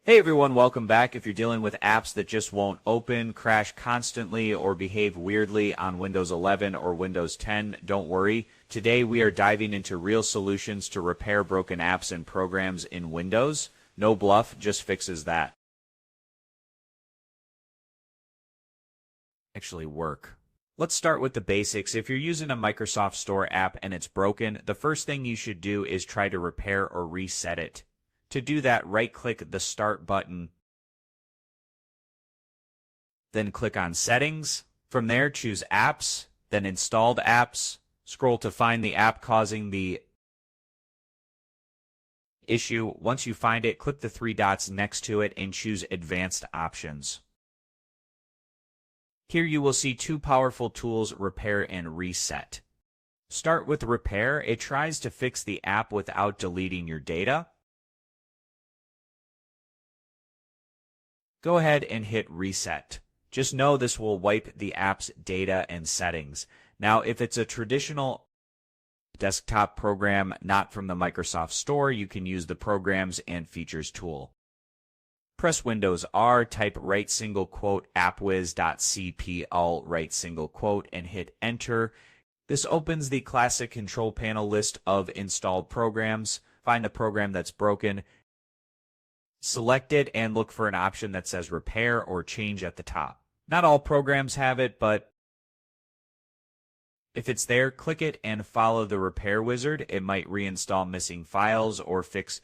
Hey everyone, welcome back. If you're dealing with apps that just won't open, crash constantly, or behave weirdly on Windows 11 or Windows 10, don't worry. Today we are diving into real solutions to repair broken apps and programs in Windows. No bluff, just fixes that actually work. Let's start with the basics. If you're using a Microsoft Store app and it's broken, the first thing you should do is try to repair or reset it. To do that, right-click the Start button, then click on Settings. From there, choose Apps, then Installed Apps. Scroll to find the app causing the issue. Once you find it, click the three dots next to it and choose Advanced Options. Here you will see two powerful tools, Repair and Reset. Start with Repair. It tries to fix the app without deleting your data. Go ahead and hit Reset. Just know this will wipe the app's data and settings. Now, if it's a traditional desktop program not from the Microsoft Store, you can use the Programs and Features tool. Press Windows R, type right single quote appwiz.cpl right single quote and hit Enter. This opens the classic control panel list of installed programs. Find the program that's broken. Select it and look for an option that says Repair or Change at the top. Not all programs have it, but if it's there, click it and follow the repair wizard. It might reinstall missing files or fix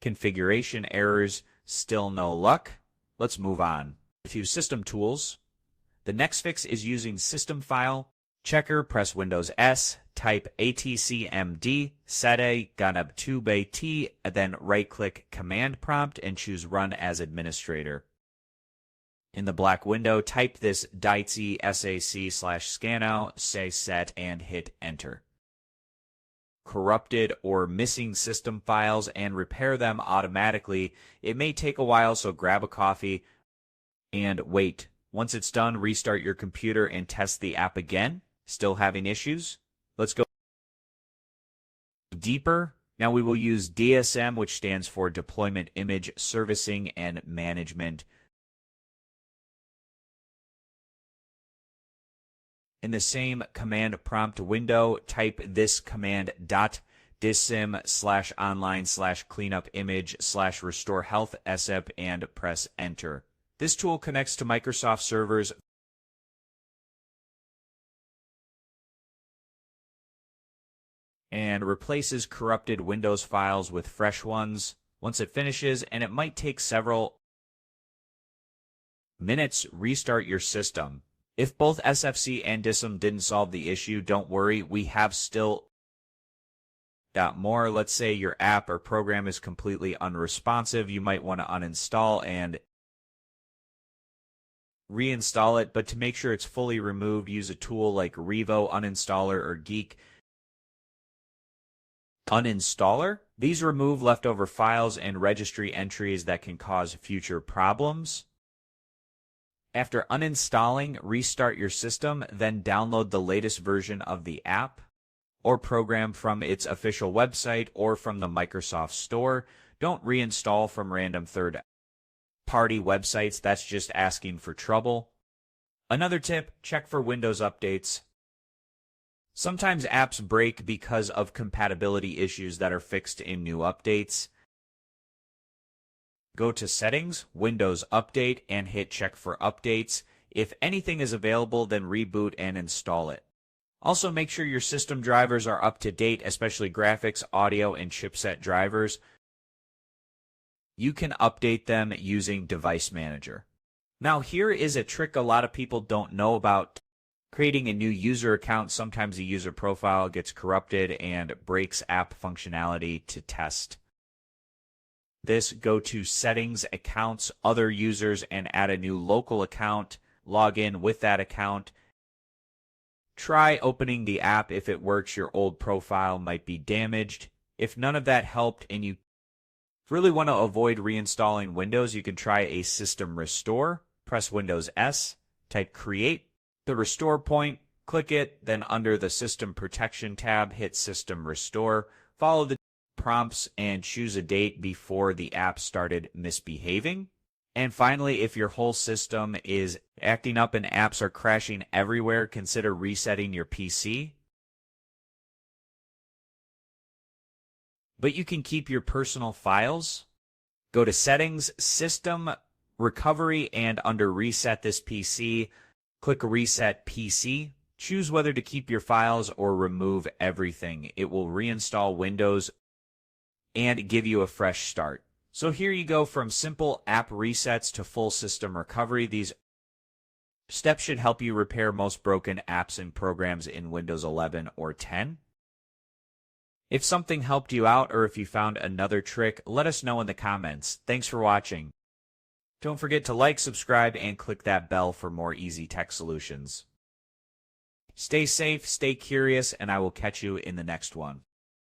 configuration errors. Still no luck. Let's move on. A few system tools. The next fix is using System File Checker. Press Windows S, type atcmd sete ganab2bt, then right-click Command Prompt and choose Run as Administrator. In the black window, type this dietz sac/scano say set and hit Enter. Corrupted or missing system files and repair them automatically. It may take a while, so grab a coffee and wait. Once it's done, restart your computer and test the app again. Still having issues? Let's go deeper. Now we will use DISM, which stands for Deployment Image Servicing and Management. In the same command prompt window, type this command .dism/online/cleanupimage/restore health sep and press Enter. This tool connects to Microsoft servers and replaces corrupted Windows files with fresh ones. Once it finishes, and it might take several minutes, restart your system. If both SFC and DISM didn't solve the issue, don't worry, we have still got more. Let's say your app or program is completely unresponsive. You might want to uninstall and reinstall it, but to make sure it's fully removed, use a tool like Revo Uninstaller or Geek Uninstaller. These remove leftover files and registry entries that can cause future problems. After uninstalling, restart your system, then download the latest version of the app or program from its official website or from the Microsoft Store. Don't reinstall from random third-party websites. That's just asking for trouble. Another tip, check for Windows updates. Sometimes apps break because of compatibility issues that are fixed in new updates. Go to Settings, Windows Update, and hit Check for Updates. If anything is available, then reboot and install it. Also, make sure your system drivers are up to date, especially graphics, audio, and chipset drivers. You can update them using Device Manager. Now, here is a trick a lot of people don't know about. Creating a new user account, sometimes the user profile gets corrupted and breaks app functionality. To test this, go to Settings, Accounts, Other Users, and add a new local account. Log in with that account. Try opening the app. If it works, your old profile might be damaged. If none of that helped and you really want to avoid reinstalling Windows, you can try a system restore. Press Windows S, type Create. The restore point, click it, then under the System Protection tab, hit System Restore. Follow the prompts and choose a date before the app started misbehaving. And finally, if your whole system is acting up and apps are crashing everywhere, consider resetting your PC. But you can keep your personal files. Go to Settings, System, Recovery, and under Reset this PC, click Reset PC. Choose whether to keep your files or remove everything. It will reinstall Windows and give you a fresh start. So here you go, from simple app resets to full system recovery. These steps should help you repair most broken apps and programs in Windows 11 or 10. If something helped you out or if you found another trick, let us know in the comments. Thanks for watching. Don't forget to like, subscribe, and click that bell for more easy tech solutions. Stay safe, stay curious, and I will catch you in the next one.